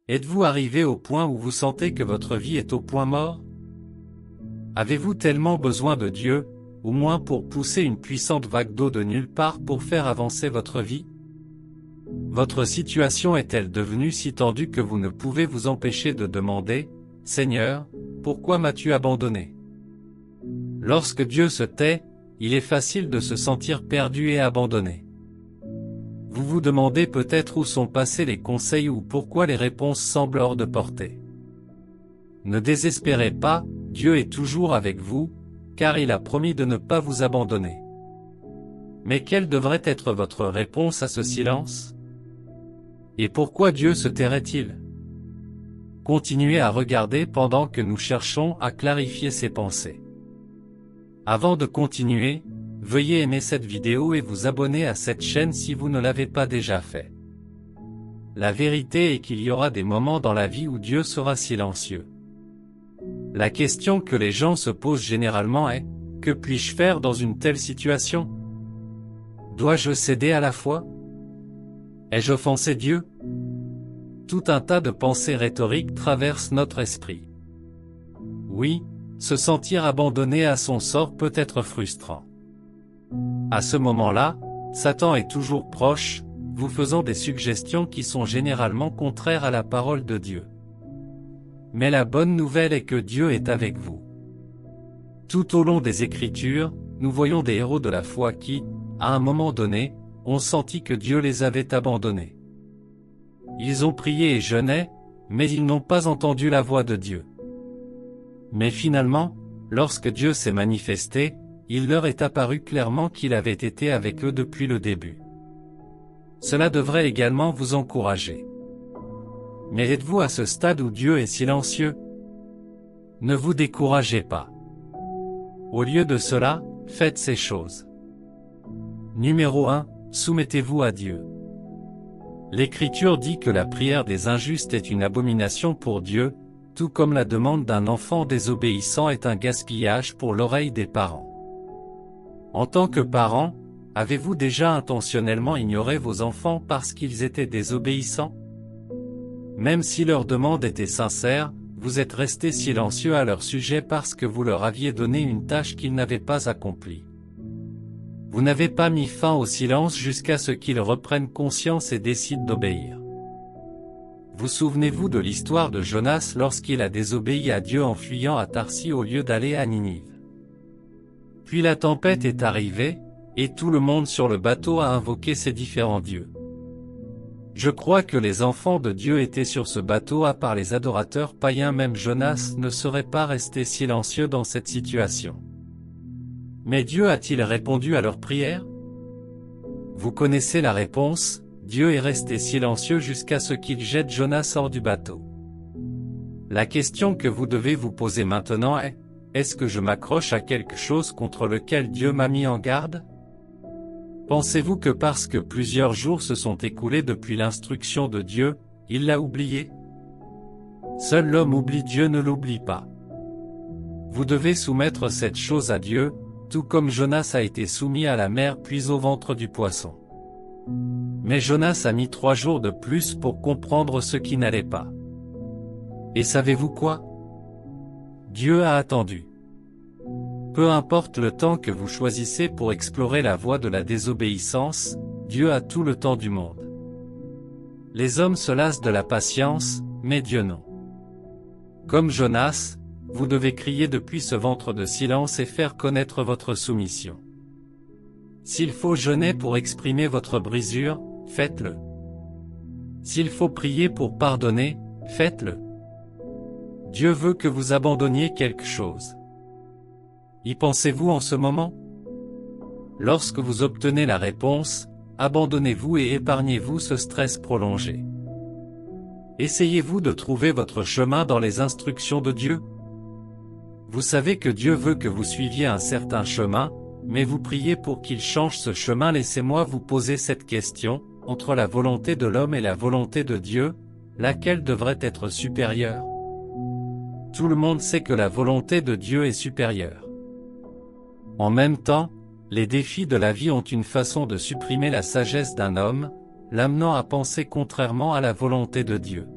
Êtes-vous arrivé au point où vous sentez que votre vie est au point mort? Avez-vous tellement besoin de Dieu, au moins pour pousser une puissante vague d'eau de nulle part pour faire avancer votre vie? Votre situation est-elle devenue si tendue que vous ne pouvez vous empêcher de demander « Seigneur, pourquoi m'as-tu abandonné ?» Lorsque Dieu se tait, il est facile de se sentir perdu et abandonné. Vous vous demandez peut-être où sont passés les conseils ou pourquoi les réponses semblent hors de portée. Ne désespérez pas, Dieu est toujours avec vous, car il a promis de ne pas vous abandonner. Mais quelle devrait être votre réponse à ce silence? Et pourquoi Dieu se tairait-il? Continuez à regarder pendant que nous cherchons à clarifier ses pensées. Avant de continuer, veuillez aimer cette vidéo et vous abonner à cette chaîne si vous ne l'avez pas déjà fait. La vérité est qu'il y aura des moments dans la vie où Dieu sera silencieux. La question que les gens se posent généralement est « Que puis-je faire dans une telle situation? Dois-je céder à la foi? Ai-je offensé Dieu ?» Tout un tas de pensées rhétoriques traversent notre esprit. Oui, se sentir abandonné à son sort peut être frustrant. À ce moment-là, Satan est toujours proche, vous faisant des suggestions qui sont généralement contraires à la parole de Dieu. Mais la bonne nouvelle est que Dieu est avec vous. Tout au long des Écritures, nous voyons des héros de la foi qui, à un moment donné, ont senti que Dieu les avait abandonnés. Ils ont prié et jeûné, mais ils n'ont pas entendu la voix de Dieu. Mais finalement, lorsque Dieu s'est manifesté, il leur est apparu clairement qu'il avait été avec eux depuis le début. Cela devrait également vous encourager. Mais êtes-vous à ce stade où Dieu est silencieux? Ne vous découragez pas. Au lieu de cela, faites ces choses. Numéro 1, soumettez-vous à Dieu. L'Écriture dit que la prière des injustes est une abomination pour Dieu, tout comme la demande d'un enfant désobéissant est un gaspillage pour l'oreille des parents. En tant que parents, avez-vous déjà intentionnellement ignoré vos enfants parce qu'ils étaient désobéissants? Même si leur demande était sincère, vous êtes resté silencieux à leur sujet parce que vous leur aviez donné une tâche qu'ils n'avaient pas accomplie. Vous n'avez pas mis fin au silence jusqu'à ce qu'ils reprennent conscience et décident d'obéir. Vous souvenez-vous de l'histoire de Jonas lorsqu'il a désobéi à Dieu en fuyant à Tarsis au lieu d'aller à Ninive? Puis la tempête est arrivée, et tout le monde sur le bateau a invoqué ses différents dieux. Je crois que les enfants de Dieu étaient sur ce bateau à part les adorateurs païens. Même Jonas ne serait pas resté silencieux dans cette situation. Mais Dieu a-t-il répondu à leurs prières? Vous connaissez la réponse, Dieu est resté silencieux jusqu'à ce qu'il jette Jonas hors du bateau. La question que vous devez vous poser maintenant est, est-ce que je m'accroche à quelque chose contre lequel Dieu m'a mis en garde? Pensez-vous que parce que plusieurs jours se sont écoulés depuis l'instruction de Dieu, il l'a oublié? Seul l'homme oublie, Dieu ne l'oublie pas. Vous devez soumettre cette chose à Dieu, tout comme Jonas a été soumis à la mer puis au ventre du poisson. Mais Jonas a mis 3 jours de plus pour comprendre ce qui n'allait pas. Et savez-vous quoi? Dieu a attendu. Peu importe le temps que vous choisissez pour explorer la voie de la désobéissance, Dieu a tout le temps du monde. Les hommes se lassent de la patience, mais Dieu non. Comme Jonas, vous devez crier depuis ce ventre de silence et faire connaître votre soumission. S'il faut jeûner pour exprimer votre brisure, faites-le. S'il faut prier pour pardonner, faites-le. Dieu veut que vous abandonniez quelque chose. Y pensez-vous en ce moment? Lorsque vous obtenez la réponse, abandonnez-vous et épargnez-vous ce stress prolongé. Essayez-vous de trouver votre chemin dans les instructions de Dieu? Vous savez que Dieu veut que vous suiviez un certain chemin, mais vous priez pour qu'il change ce chemin. Laissez-moi vous poser cette question, entre la volonté de l'homme et la volonté de Dieu, laquelle devrait être supérieure? Tout le monde sait que la volonté de Dieu est supérieure. En même temps, les défis de la vie ont une façon de supprimer la sagesse d'un homme, l'amenant à penser contrairement à la volonté de Dieu.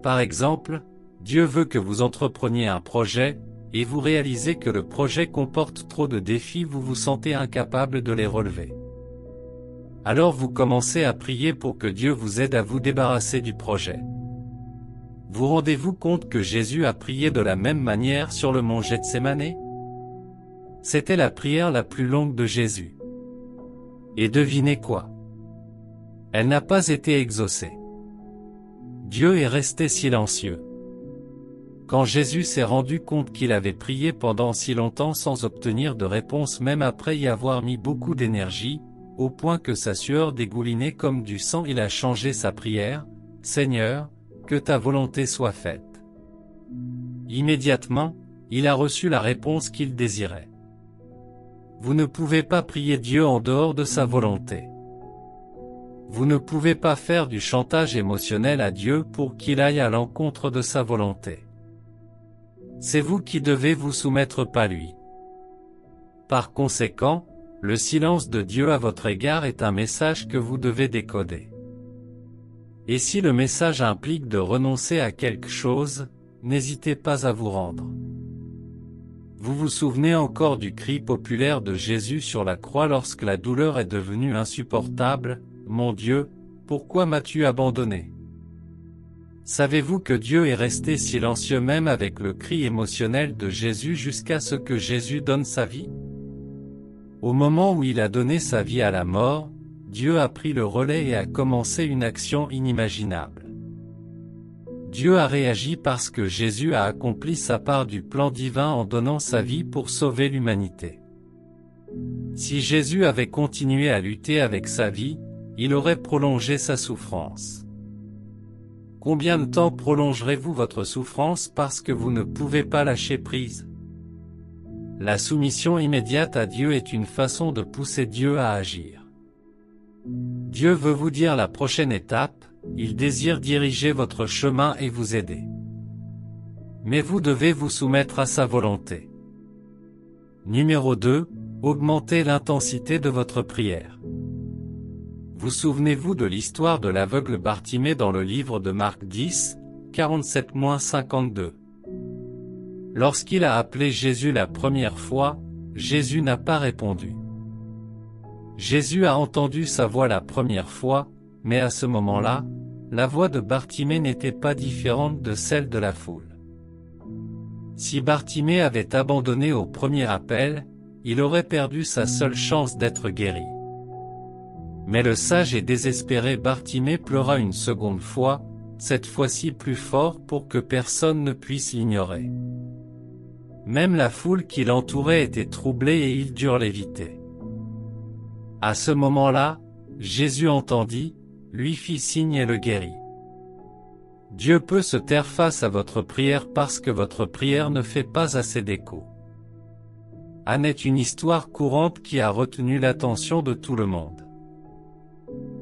Par exemple, Dieu veut que vous entrepreniez un projet, et vous réalisez que le projet comporte trop de défis, vous vous sentez incapable de les relever. Alors vous commencez à prier pour que Dieu vous aide à vous débarrasser du projet. Vous rendez-vous compte que Jésus a prié de la même manière sur le mont Gethsémani? C'était la prière la plus longue de Jésus. Et devinez quoi? Elle n'a pas été exaucée. Dieu est resté silencieux. Quand Jésus s'est rendu compte qu'il avait prié pendant si longtemps sans obtenir de réponse, même après y avoir mis beaucoup d'énergie, au point que sa sueur dégoulinait comme du sang, il a changé sa prière: « Seigneur, que ta volonté soit faite. » Immédiatement, il a reçu la réponse qu'il désirait. Vous ne pouvez pas prier Dieu en dehors de sa volonté. Vous ne pouvez pas faire du chantage émotionnel à Dieu pour qu'il aille à l'encontre de sa volonté. C'est vous qui devez vous soumettre, pas lui. Par conséquent, le silence de Dieu à votre égard est un message que vous devez décoder. Et si le message implique de renoncer à quelque chose, n'hésitez pas à vous rendre. Vous vous souvenez encore du cri populaire de Jésus sur la croix lorsque la douleur est devenue insupportable: « Mon Dieu, pourquoi m'as-tu abandonné ?» Savez-vous que Dieu est resté silencieux même avec le cri émotionnel de Jésus jusqu'à ce que Jésus donne sa vie? Au moment où il a donné sa vie à la mort, Dieu a pris le relais et a commencé une action inimaginable. Dieu a réagi parce que Jésus a accompli sa part du plan divin en donnant sa vie pour sauver l'humanité. Si Jésus avait continué à lutter avec sa vie, il aurait prolongé sa souffrance. Combien de temps prolongerez-vous votre souffrance parce que vous ne pouvez pas lâcher prise? La soumission immédiate à Dieu est une façon de pousser Dieu à agir. Dieu veut vous dire la prochaine étape, il désire diriger votre chemin et vous aider. Mais vous devez vous soumettre à sa volonté. Numéro 2, augmentez l'intensité de votre prière. Vous souvenez-vous de l'histoire de l'aveugle Bartimée dans le livre de Marc 10, 47-52. Lorsqu'il a appelé Jésus la première fois, Jésus n'a pas répondu. Jésus a entendu sa voix la première fois, mais à ce moment-là, la voix de Bartimée n'était pas différente de celle de la foule. Si Bartimée avait abandonné au premier appel, il aurait perdu sa seule chance d'être guéri. Mais le sage et désespéré Bartimée pleura une seconde fois, cette fois-ci plus fort pour que personne ne puisse l'ignorer. Même la foule qui l'entourait était troublée et il dut l'éviter. À ce moment-là, Jésus entendit, lui fit signe et le guérit. Dieu peut se taire face à votre prière parce que votre prière ne fait pas assez d'écho. Anne est une histoire courante qui a retenu l'attention de tout le monde.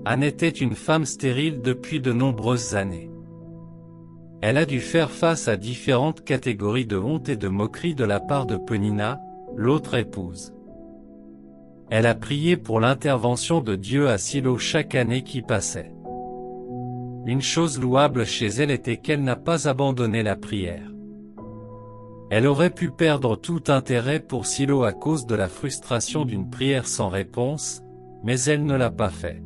Anne était une femme stérile depuis de nombreuses années. Elle a dû faire face à différentes catégories de honte et de moquerie de la part de Pénina, l'autre épouse. Elle a prié pour l'intervention de Dieu à Silo chaque année qui passait. Une chose louable chez elle était qu'elle n'a pas abandonné la prière. Elle aurait pu perdre tout intérêt pour Silo à cause de la frustration d'une prière sans réponse, mais elle ne l'a pas fait.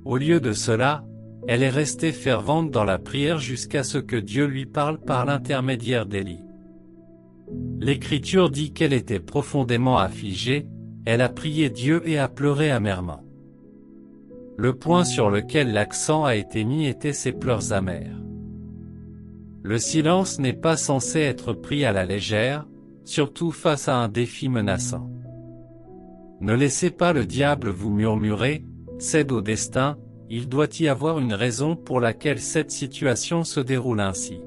Au lieu de cela, elle est restée fervente dans la prière jusqu'à ce que Dieu lui parle par l'intermédiaire d'Élie. L'Écriture dit qu'elle était profondément affligée, elle a prié Dieu et a pleuré amèrement. Le point sur lequel l'accent a été mis était ses pleurs amers. Le silence n'est pas censé être pris à la légère, surtout face à un défi menaçant. Ne laissez pas le diable vous murmurer, cède au destin, il doit y avoir une raison pour laquelle cette situation se déroule ainsi.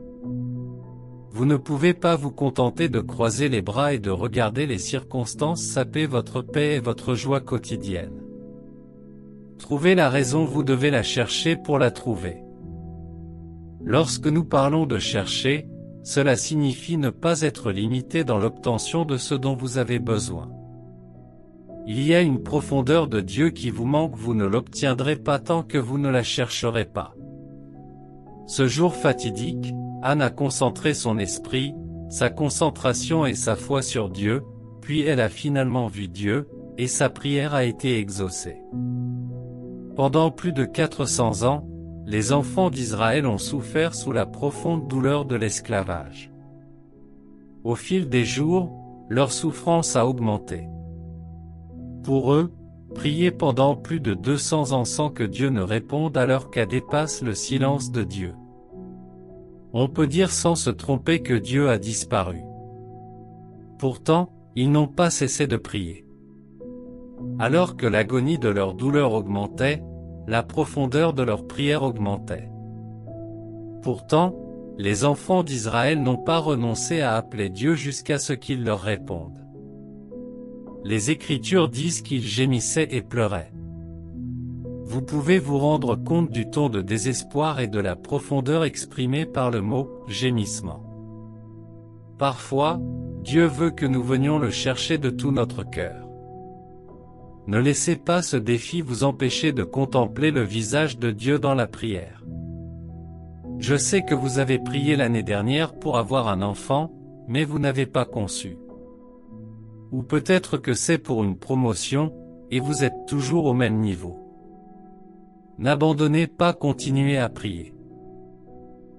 Vous ne pouvez pas vous contenter de croiser les bras et de regarder les circonstances saper votre paix et votre joie quotidienne. Trouvez la raison, vous devez la chercher pour la trouver. Lorsque nous parlons de chercher, cela signifie ne pas être limité dans l'obtention de ce dont vous avez besoin. Il y a une profondeur de Dieu qui vous manque, vous ne l'obtiendrez pas tant que vous ne la chercherez pas. Ce jour fatidique, Anne a concentré son esprit, sa concentration et sa foi sur Dieu, puis elle a finalement vu Dieu, et sa prière a été exaucée. Pendant plus de 400 ans, les enfants d'Israël ont souffert sous la profonde douleur de l'esclavage. Au fil des jours, leur souffrance a augmenté. Pour eux, prier pendant plus de 200 ans sans que Dieu ne réponde à leur cas dépasse le silence de Dieu. On peut dire sans se tromper que Dieu a disparu. Pourtant, ils n'ont pas cessé de prier. Alors que l'agonie de leur douleur augmentait, la profondeur de leur prière augmentait. Pourtant, les enfants d'Israël n'ont pas renoncé à appeler Dieu jusqu'à ce qu'il leur réponde. Les Écritures disent qu'ils gémissaient et pleuraient. Vous pouvez vous rendre compte du ton de désespoir et de la profondeur exprimée par le mot « gémissement ». Parfois, Dieu veut que nous venions le chercher de tout notre cœur. Ne laissez pas ce défi vous empêcher de contempler le visage de Dieu dans la prière. Je sais que vous avez prié l'année dernière pour avoir un enfant, mais vous n'avez pas conçu. Ou peut-être que c'est pour une promotion, et vous êtes toujours au même niveau. N'abandonnez pas, continuez à prier.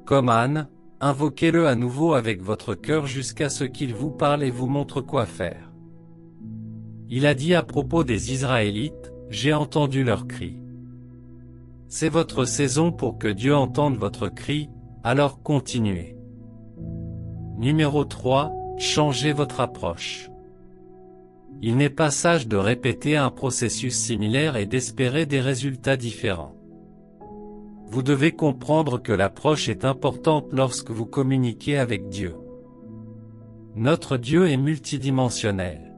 Comme Anne, invoquez-le à nouveau avec votre cœur jusqu'à ce qu'il vous parle et vous montre quoi faire. Il a dit à propos des Israélites, « J'ai entendu leurs cris ». C'est votre saison pour que Dieu entende votre cri, alors continuez. Numéro 3, changez votre approche. Il n'est pas sage de répéter un processus similaire et d'espérer des résultats différents. Vous devez comprendre que l'approche est importante lorsque vous communiquez avec Dieu. Notre Dieu est multidimensionnel.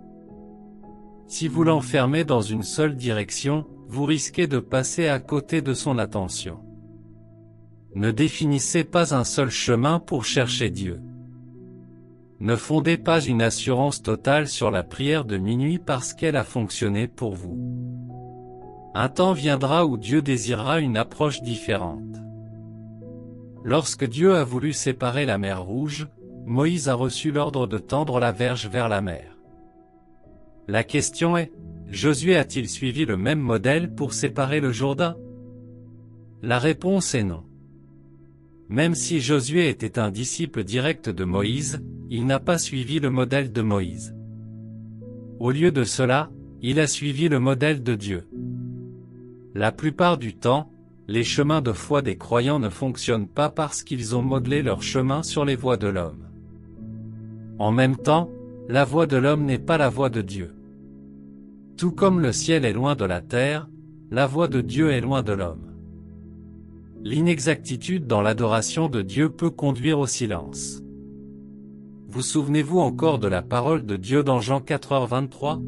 Si vous l'enfermez dans une seule direction, vous risquez de passer à côté de son attention. Ne définissez pas un seul chemin pour chercher Dieu. Ne fondez pas une assurance totale sur la prière de minuit parce qu'elle a fonctionné pour vous. Un temps viendra où Dieu désirera une approche différente. Lorsque Dieu a voulu séparer la mer Rouge, Moïse a reçu l'ordre de tendre la verge vers la mer. La question est, Josué a-t-il suivi le même modèle pour séparer le Jourdain? La réponse est non. Même si Josué était un disciple direct de Moïse, il n'a pas suivi le modèle de Moïse. Au lieu de cela, il a suivi le modèle de Dieu. La plupart du temps, les chemins de foi des croyants ne fonctionnent pas parce qu'ils ont modelé leur chemin sur les voies de l'homme. En même temps, la voie de l'homme n'est pas la voie de Dieu. Tout comme le ciel est loin de la terre, la voie de Dieu est loin de l'homme. L'inexactitude dans l'adoration de Dieu peut conduire au silence. Vous souvenez-vous encore de la parole de Dieu dans Jean 4h23?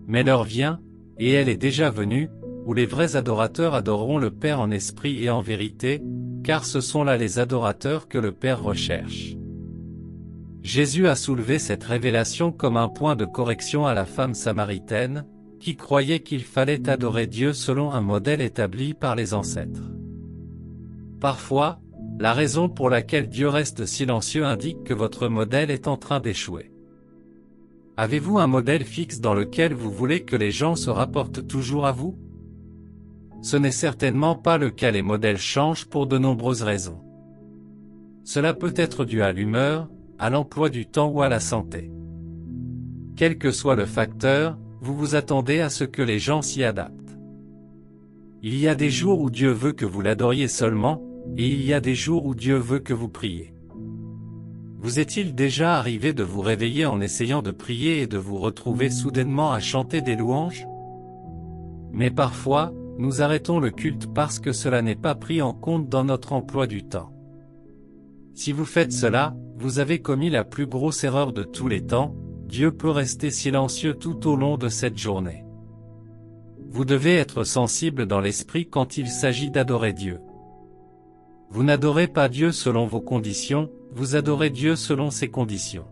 Mais l'heure vient, et elle est déjà venue, où les vrais adorateurs adoreront le Père en esprit et en vérité, car ce sont là les adorateurs que le Père recherche. Jésus a soulevé cette révélation comme un point de correction à la femme samaritaine, qui croyait qu'il fallait adorer Dieu selon un modèle établi par les ancêtres. Parfois, la raison pour laquelle Dieu reste silencieux indique que votre modèle est en train d'échouer. Avez-vous un modèle fixe dans lequel vous voulez que les gens se rapportent toujours à vous? Ce n'est certainement pas le cas, les modèles changent pour de nombreuses raisons. Cela peut être dû à l'humeur, à l'emploi du temps ou à la santé. Quel que soit le facteur, vous vous attendez à ce que les gens s'y adaptent. Il y a des jours où Dieu veut que vous l'adoriez seulement, et il y a des jours où Dieu veut que vous priez. Vous est-il déjà arrivé de vous réveiller en essayant de prier et de vous retrouver soudainement à chanter des louanges? Mais parfois, nous arrêtons le culte parce que cela n'est pas pris en compte dans notre emploi du temps. Si vous faites cela, vous avez commis la plus grosse erreur de tous les temps. Dieu peut rester silencieux tout au long de cette journée. Vous devez être sensible dans l'esprit quand il s'agit d'adorer Dieu. Vous n'adorez pas Dieu selon vos conditions, vous adorez Dieu selon ses conditions.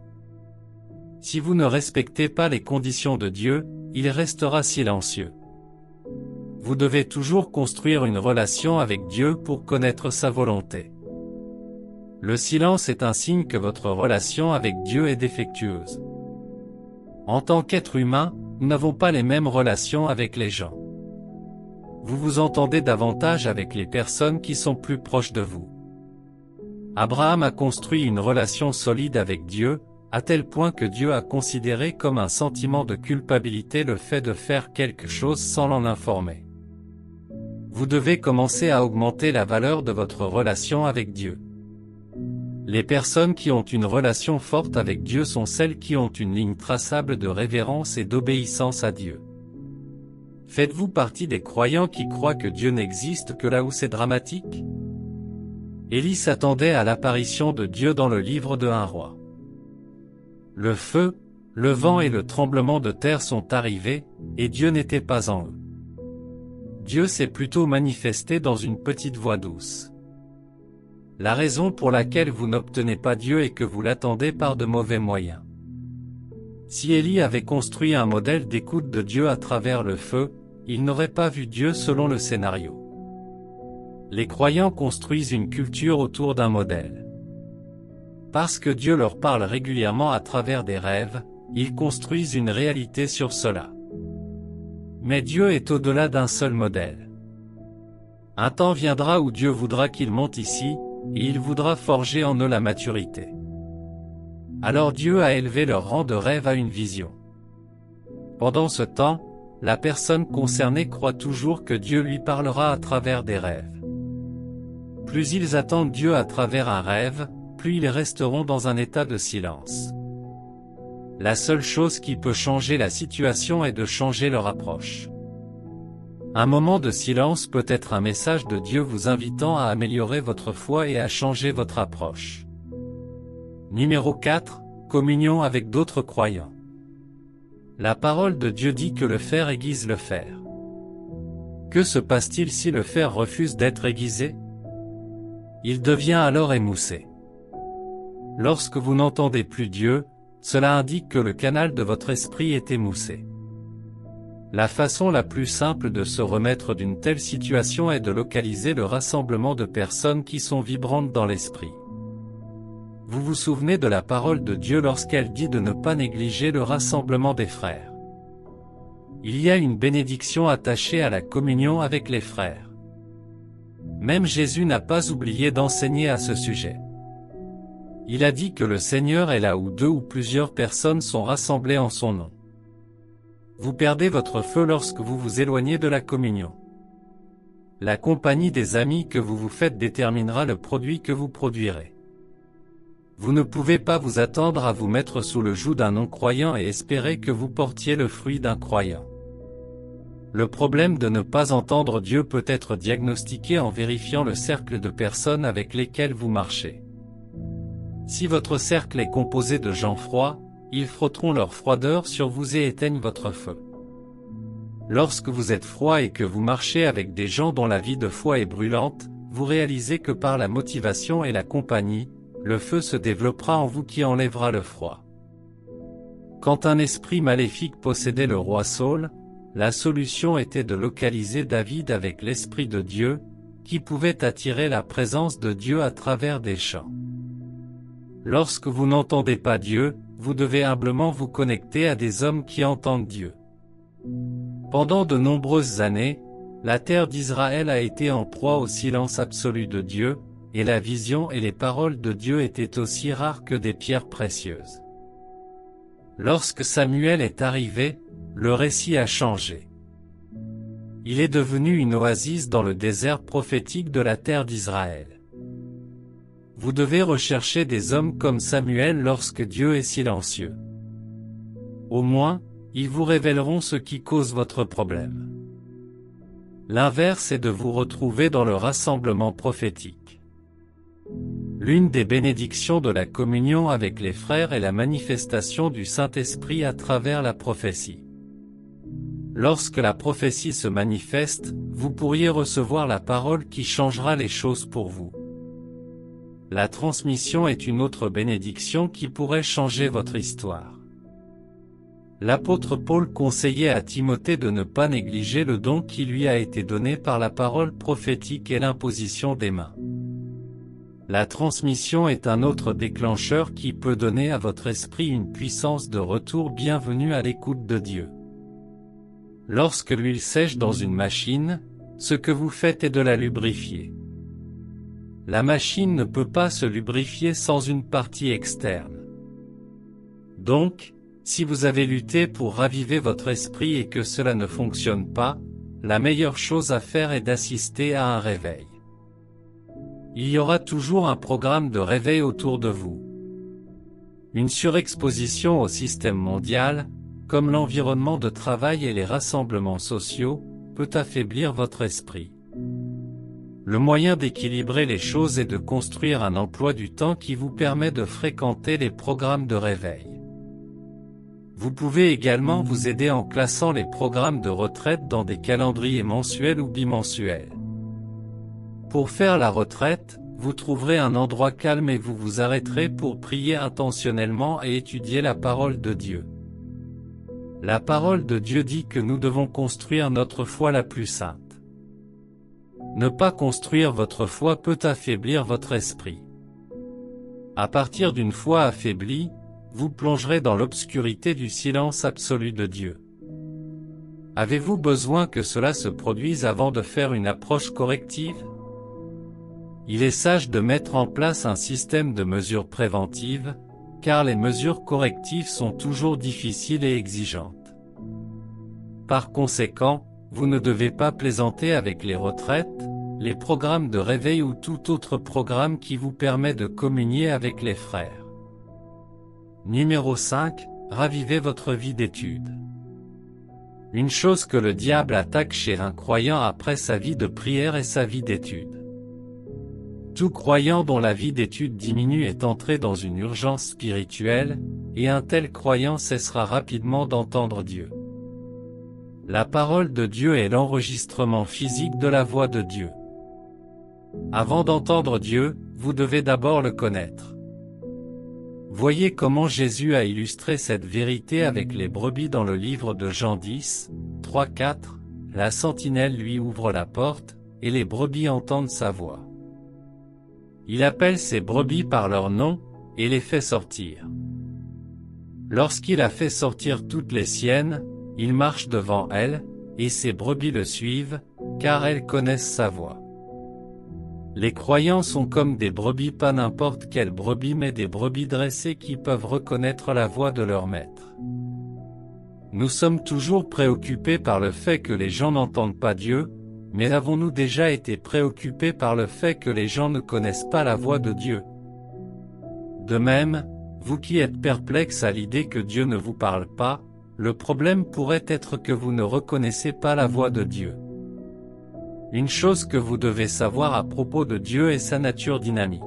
Si vous ne respectez pas les conditions de Dieu, il restera silencieux. Vous devez toujours construire une relation avec Dieu pour connaître sa volonté. Le silence est un signe que votre relation avec Dieu est défectueuse. En tant qu'être humain, nous n'avons pas les mêmes relations avec les gens. Vous vous entendez davantage avec les personnes qui sont plus proches de vous. Abraham a construit une relation solide avec Dieu, à tel point que Dieu a considéré comme un sentiment de culpabilité le fait de faire quelque chose sans l'en informer. Vous devez commencer à augmenter la valeur de votre relation avec Dieu. Les personnes qui ont une relation forte avec Dieu sont celles qui ont une ligne traçable de révérence et d'obéissance à Dieu. Faites-vous partie des croyants qui croient que Dieu n'existe que là où c'est dramatique? Élie s'attendait à l'apparition de Dieu dans le livre de 1 Roi. Le feu, le vent et le tremblement de terre sont arrivés, et Dieu n'était pas en eux. Dieu s'est plutôt manifesté dans une petite voix douce. La raison pour laquelle vous n'obtenez pas Dieu est que vous l'attendez par de mauvais moyens. Si Élie avait construit un modèle d'écoute de Dieu à travers le feu, il n'aurait pas vu Dieu selon le scénario. Les croyants construisent une culture autour d'un modèle. Parce que Dieu leur parle régulièrement à travers des rêves, ils construisent une réalité sur cela. Mais Dieu est au-delà d'un seul modèle. Un temps viendra où Dieu voudra qu'ils montent ici, et il voudra forger en eux la maturité. Alors Dieu a élevé leur rang de rêve à une vision. Pendant ce temps, la personne concernée croit toujours que Dieu lui parlera à travers des rêves. Plus ils attendent Dieu à travers un rêve, plus ils resteront dans un état de silence. La seule chose qui peut changer la situation est de changer leur approche. Un moment de silence peut être un message de Dieu vous invitant à améliorer votre foi et à changer votre approche. Numéro 4. Communion avec d'autres croyants. La parole de Dieu dit que le fer aiguise le fer. Que se passe-t-il si le fer refuse d'être aiguisé? Il devient alors émoussé. Lorsque vous n'entendez plus Dieu, cela indique que le canal de votre esprit est émoussé. La façon la plus simple de se remettre d'une telle situation est de localiser le rassemblement de personnes qui sont vibrantes dans l'esprit. Vous vous souvenez de la parole de Dieu lorsqu'elle dit de ne pas négliger le rassemblement des frères. Il y a une bénédiction attachée à la communion avec les frères. Même Jésus n'a pas oublié d'enseigner à ce sujet. Il a dit que le Seigneur est là où 2 ou plusieurs personnes sont rassemblées en son nom. Vous perdez votre feu lorsque vous vous éloignez de la communion. La compagnie des amis que vous vous faites déterminera le produit que vous produirez. Vous ne pouvez pas vous attendre à vous mettre sous le joug d'un non-croyant et espérer que vous portiez le fruit d'un croyant. Le problème de ne pas entendre Dieu peut être diagnostiqué en vérifiant le cercle de personnes avec lesquelles vous marchez. Si votre cercle est composé de gens froids, ils frotteront leur froideur sur vous et éteignent votre feu. Lorsque vous êtes froid et que vous marchez avec des gens dont la vie de foi est brûlante, vous réalisez que par la motivation et la compagnie, le feu se développera en vous qui enlèvera le froid. Quand un esprit maléfique possédait le roi Saül, la solution était de localiser David avec l'Esprit de Dieu, qui pouvait attirer la présence de Dieu à travers des chants. Lorsque vous n'entendez pas Dieu, vous devez humblement vous connecter à des hommes qui entendent Dieu. Pendant de nombreuses années, la terre d'Israël a été en proie au silence absolu de Dieu, et la vision et les paroles de Dieu étaient aussi rares que des pierres précieuses. Lorsque Samuel est arrivé, le récit a changé. Il est devenu une oasis dans le désert prophétique de la terre d'Israël. Vous devez rechercher des hommes comme Samuel lorsque Dieu est silencieux. Au moins, ils vous révéleront ce qui cause votre problème. L'inverse est de vous retrouver dans le rassemblement prophétique. L'une des bénédictions de la communion avec les frères est la manifestation du Saint-Esprit à travers la prophétie. Lorsque la prophétie se manifeste, vous pourriez recevoir la parole qui changera les choses pour vous. La transmission est une autre bénédiction qui pourrait changer votre histoire. L'apôtre Paul conseillait à Timothée de ne pas négliger le don qui lui a été donné par la parole prophétique et l'imposition des mains. La transmission est un autre déclencheur qui peut donner à votre esprit une puissance de retour bienvenue à l'écoute de Dieu. Lorsque l'huile sèche dans une machine, ce que vous faites est de la lubrifier. La machine ne peut pas se lubrifier sans une partie externe. Donc, si vous avez lutté pour raviver votre esprit et que cela ne fonctionne pas, la meilleure chose à faire est d'assister à un réveil. Il y aura toujours un programme de réveil autour de vous. Une surexposition au système mondial, comme l'environnement de travail et les rassemblements sociaux, peut affaiblir votre esprit. Le moyen d'équilibrer les choses est de construire un emploi du temps qui vous permet de fréquenter les programmes de réveil. Vous pouvez également vous aider en classant les programmes de retraite dans des calendriers mensuels ou bimensuels. Pour faire la retraite, vous trouverez un endroit calme et vous vous arrêterez pour prier intentionnellement et étudier la parole de Dieu. La parole de Dieu dit que nous devons construire notre foi la plus sainte. Ne pas construire votre foi peut affaiblir votre esprit. À partir d'une foi affaiblie, vous plongerez dans l'obscurité du silence absolu de Dieu. Avez-vous besoin que cela se produise avant de faire une approche corrective? Il est sage de mettre en place un système de mesures préventives, car les mesures correctives sont toujours difficiles et exigeantes. Par conséquent, vous ne devez pas plaisanter avec les retraites, les programmes de réveil ou tout autre programme qui vous permet de communier avec les frères. Numéro 5. Ravivez votre vie d'étude. Une chose que le diable attaque chez un croyant après sa vie de prière est sa vie d'étude. Tout croyant dont la vie d'étude diminue est entré dans une urgence spirituelle, et un tel croyant cessera rapidement d'entendre Dieu. La parole de Dieu est l'enregistrement physique de la voix de Dieu. Avant d'entendre Dieu, vous devez d'abord le connaître. Voyez comment Jésus a illustré cette vérité avec les brebis dans le livre de Jean 10, 3-4, la sentinelle lui ouvre la porte, et les brebis entendent sa voix. Il appelle ses brebis par leur nom, et les fait sortir. Lorsqu'il a fait sortir toutes les siennes, il marche devant elles, et ses brebis le suivent, car elles connaissent sa voix. Les croyants sont comme des brebis, pas n'importe quelles brebis mais des brebis dressées qui peuvent reconnaître la voix de leur maître. Nous sommes toujours préoccupés par le fait que les gens n'entendent pas Dieu, mais avons-nous déjà été préoccupés par le fait que les gens ne connaissent pas la voix de Dieu? De même, vous qui êtes perplexes à l'idée que Dieu ne vous parle pas, le problème pourrait être que vous ne reconnaissez pas la voix de Dieu. Une chose que vous devez savoir à propos de Dieu est sa nature dynamique.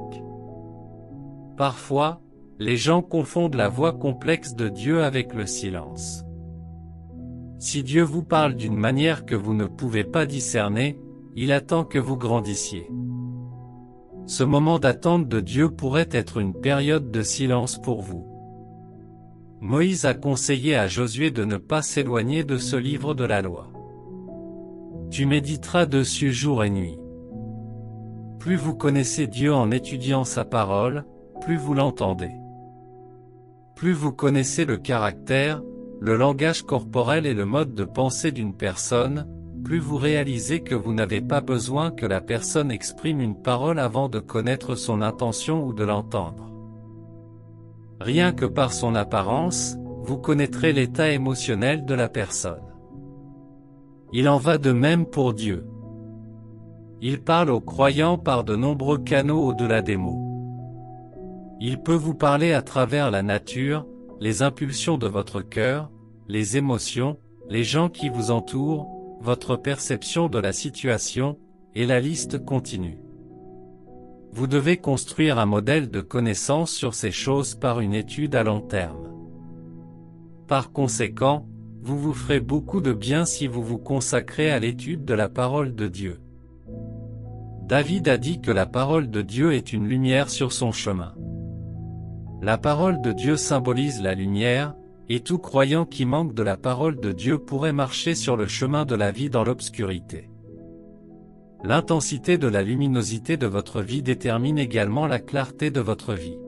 Parfois, les gens confondent la voix complexe de Dieu avec le silence. Si Dieu vous parle d'une manière que vous ne pouvez pas discerner, il attend que vous grandissiez. Ce moment d'attente de Dieu pourrait être une période de silence pour vous. Moïse a conseillé à Josué de ne pas s'éloigner de ce livre de la loi. Tu méditeras dessus jour et nuit. Plus vous connaissez Dieu en étudiant sa parole, plus vous l'entendez. Plus vous connaissez le caractère, le langage corporel et le mode de pensée d'une personne, plus vous réalisez que vous n'avez pas besoin que la personne exprime une parole avant de connaître son intention ou de l'entendre. Rien que par son apparence, vous connaîtrez l'état émotionnel de la personne. Il en va de même pour Dieu. Il parle aux croyants par de nombreux canaux au-delà des mots. Il peut vous parler à travers la nature, les impulsions de votre cœur, les émotions, les gens qui vous entourent, votre perception de la situation, et la liste continue. Vous devez construire un modèle de connaissance sur ces choses par une étude à long terme. Par conséquent, vous vous ferez beaucoup de bien si vous vous consacrez à l'étude de la parole de Dieu. David a dit que la parole de Dieu est une lumière sur son chemin. La parole de Dieu symbolise la lumière, Et tout croyant qui manque de la parole de Dieu pourrait marcher sur le chemin de la vie dans l'obscurité. L'intensité de la luminosité de votre vie détermine également la clarté de votre vie.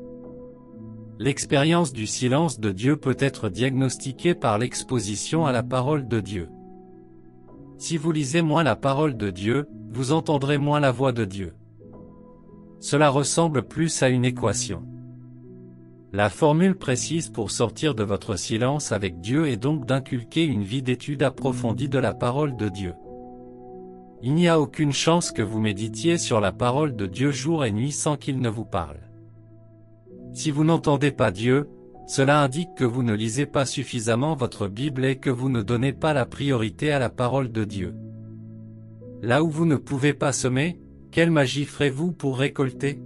L'expérience du silence de Dieu peut être diagnostiquée par l'exposition à la parole de Dieu. Si vous lisez moins la parole de Dieu, vous entendrez moins la voix de Dieu. Cela ressemble plus à une équation. La formule précise pour sortir de votre silence avec Dieu est donc d'inculquer une vie d'étude approfondie de la parole de Dieu. Il n'y a aucune chance que vous méditiez sur la parole de Dieu jour et nuit sans qu'il ne vous parle. Si vous n'entendez pas Dieu, cela indique que vous ne lisez pas suffisamment votre Bible et que vous ne donnez pas la priorité à la parole de Dieu. Là où vous ne pouvez pas semer, quelle magie ferez-vous pour récolter?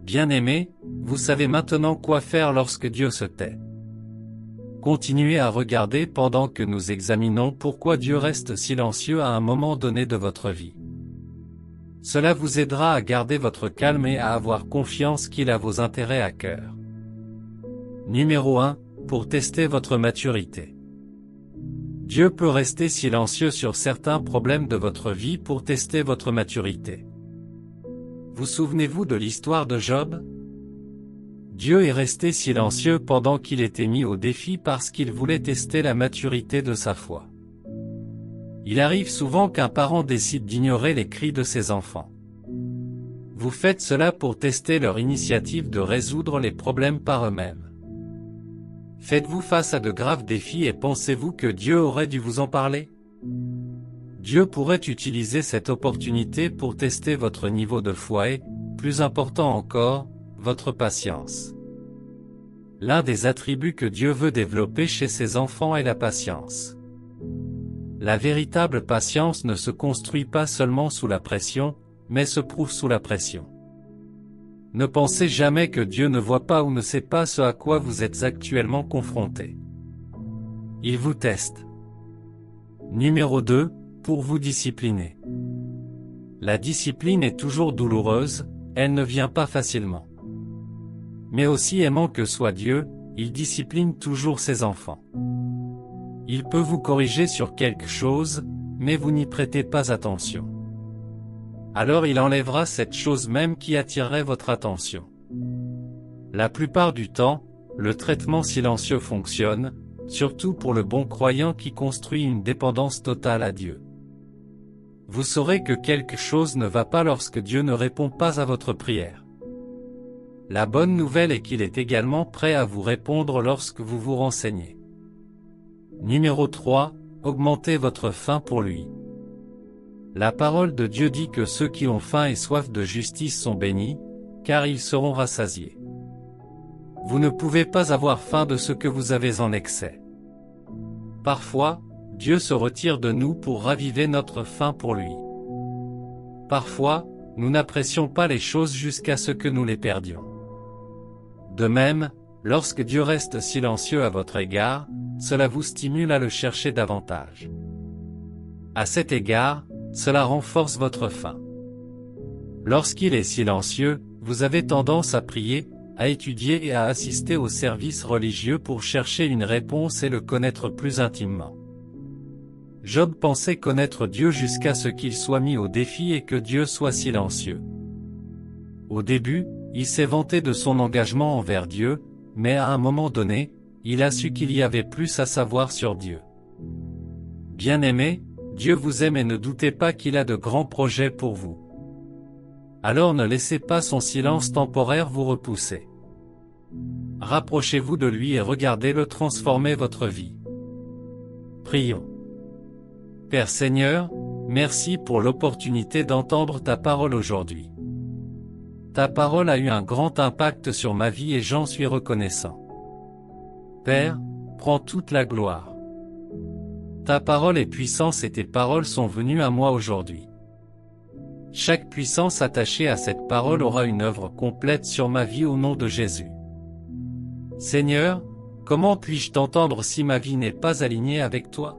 Bien-aimés, vous savez maintenant quoi faire lorsque Dieu se tait. Continuez à regarder pendant que nous examinons pourquoi Dieu reste silencieux à un moment donné de votre vie. Cela vous aidera à garder votre calme et à avoir confiance qu'il a vos intérêts à cœur. Numéro 1. Pour tester votre maturité. Dieu peut rester silencieux sur certains problèmes de votre vie pour tester votre maturité. Vous souvenez-vous de l'histoire de Job? Dieu est resté silencieux pendant qu'il était mis au défi parce qu'il voulait tester la maturité de sa foi. Il arrive souvent qu'un parent décide d'ignorer les cris de ses enfants. Vous faites cela pour tester leur initiative de résoudre les problèmes par eux-mêmes. Faites-vous face à de graves défis et pensez-vous que Dieu aurait dû vous en parler? Dieu pourrait utiliser cette opportunité pour tester votre niveau de foi et, plus important encore, votre patience. L'un des attributs que Dieu veut développer chez ses enfants est la patience. La véritable patience ne se construit pas seulement sous la pression, mais se prouve sous la pression. Ne pensez jamais que Dieu ne voit pas ou ne sait pas ce à quoi vous êtes actuellement confronté. Il vous teste. Numéro 2, pour vous discipliner. La discipline est toujours douloureuse, elle ne vient pas facilement. Mais aussi aimant que soit Dieu, il discipline toujours ses enfants. Il peut vous corriger sur quelque chose, mais vous n'y prêtez pas attention. Alors il enlèvera cette chose même qui attirerait votre attention. La plupart du temps, le traitement silencieux fonctionne, surtout pour le bon croyant qui construit une dépendance totale à Dieu. Vous saurez que quelque chose ne va pas lorsque Dieu ne répond pas à votre prière. La bonne nouvelle est qu'il est également prêt à vous répondre lorsque vous vous renseignez. Numéro 3, augmentez votre faim pour lui. La parole de Dieu dit que ceux qui ont faim et soif de justice sont bénis, car ils seront rassasiés. Vous ne pouvez pas avoir faim de ce que vous avez en excès. Parfois, Dieu se retire de nous pour raviver notre faim pour lui. Parfois, nous n'apprécions pas les choses jusqu'à ce que nous les perdions. De même, lorsque Dieu reste silencieux à votre égard, cela vous stimule à le chercher davantage. À cet égard, cela renforce votre faim. Lorsqu'il est silencieux, vous avez tendance à prier, à étudier et à assister aux services religieux pour chercher une réponse et le connaître plus intimement. Job pensait connaître Dieu jusqu'à ce qu'il soit mis au défi et que Dieu soit silencieux. Au début, il s'est vanté de son engagement envers Dieu, mais à un moment donné, il a su qu'il y avait plus à savoir sur Dieu. Bien-aimés, Dieu vous aime et ne doutez pas qu'il a de grands projets pour vous. Alors ne laissez pas son silence temporaire vous repousser. Rapprochez-vous de lui et regardez-le transformer votre vie. Prions. Père Seigneur, merci pour l'opportunité d'entendre ta parole aujourd'hui. Ta parole a eu un grand impact sur ma vie et j'en suis reconnaissant. Père, prends toute la gloire. Ta parole est puissance et tes paroles sont venues à moi aujourd'hui. Chaque puissance attachée à cette parole aura une œuvre complète sur ma vie au nom de Jésus. Seigneur, comment puis-je t'entendre si ma vie n'est pas alignée avec toi?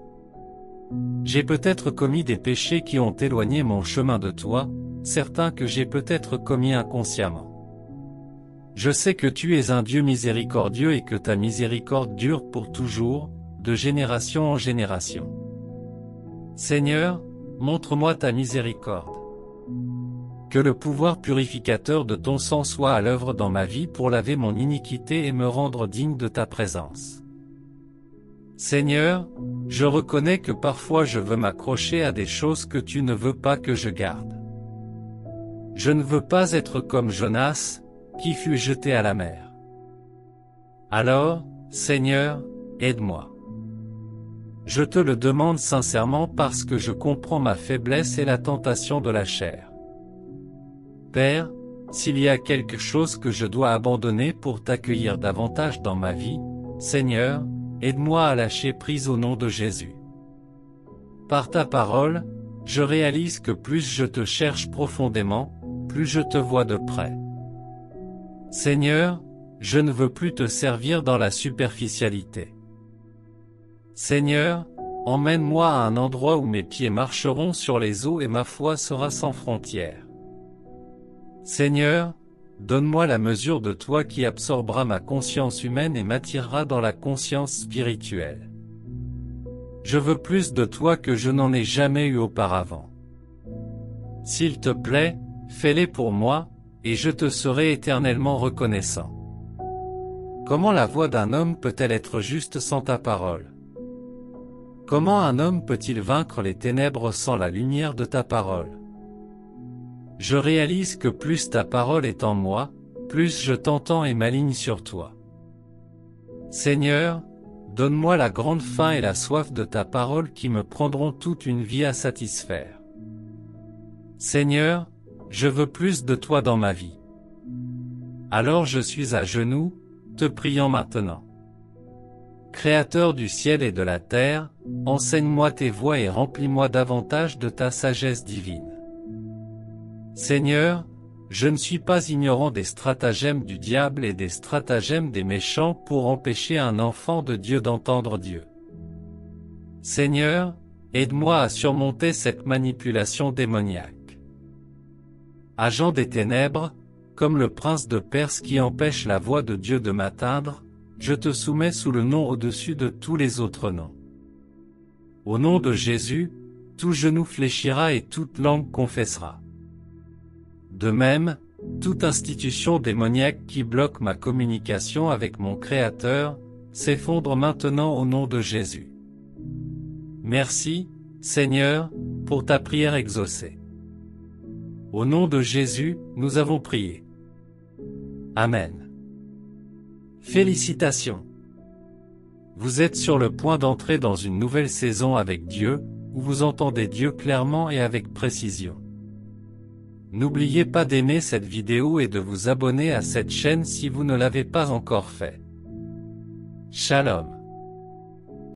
J'ai peut-être commis des péchés qui ont éloigné mon chemin de toi, certains que j'ai peut-être commis inconsciemment. Je sais que tu es un Dieu miséricordieux et que ta miséricorde dure pour toujours, de génération en génération. Seigneur, montre-moi ta miséricorde. Que le pouvoir purificateur de ton sang soit à l'œuvre dans ma vie pour laver mon iniquité et me rendre digne de ta présence. Seigneur, je reconnais que parfois je veux m'accrocher à des choses que tu ne veux pas que je garde. Je ne veux pas être comme Jonas, qui fut jeté à la mer. Alors, Seigneur, aide-moi. Je te le demande sincèrement parce que je comprends ma faiblesse et la tentation de la chair. Père, s'il y a quelque chose que je dois abandonner pour t'accueillir davantage dans ma vie, Seigneur, aide-moi à lâcher prise au nom de Jésus. Par ta parole, je réalise que plus je te cherche profondément, plus je te vois de près. Seigneur, je ne veux plus te servir dans la superficialité. Seigneur, emmène-moi à un endroit où mes pieds marcheront sur les eaux et ma foi sera sans frontières. Seigneur, donne-moi la mesure de toi qui absorbera ma conscience humaine et m'attirera dans la conscience spirituelle. Je veux plus de toi que je n'en ai jamais eu auparavant. S'il te plaît, fais-les pour moi, et je te serai éternellement reconnaissant. Comment la voix d'un homme peut-elle être juste sans ta parole? Comment un homme peut-il vaincre les ténèbres sans la lumière de ta parole? Je réalise que plus ta parole est en moi, plus je t'entends et m'aligne sur toi. Seigneur, donne-moi la grande faim et la soif de ta parole qui me prendront toute une vie à satisfaire. Seigneur, je veux plus de toi dans ma vie. Alors je suis à genoux, te priant maintenant. Créateur du ciel et de la terre, enseigne-moi tes voies et remplis-moi davantage de ta sagesse divine. Seigneur, je ne suis pas ignorant des stratagèmes du diable et des stratagèmes des méchants pour empêcher un enfant de Dieu d'entendre Dieu. Seigneur, aide-moi à surmonter cette manipulation démoniaque. Agent des ténèbres, comme le prince de Perse qui empêche la voix de Dieu de m'atteindre, je te soumets sous le nom au-dessus de tous les autres noms. Au nom de Jésus, tout genou fléchira et toute langue confessera. De même, toute institution démoniaque qui bloque ma communication avec mon Créateur, s'effondre maintenant au nom de Jésus. Merci, Seigneur, pour ta prière exaucée. Au nom de Jésus, nous avons prié. Amen. Félicitations. Vous êtes sur le point d'entrer dans une nouvelle saison avec Dieu, où vous entendez Dieu clairement et avec précision. N'oubliez pas d'aimer cette vidéo et de vous abonner à cette chaîne si vous ne l'avez pas encore fait. Shalom.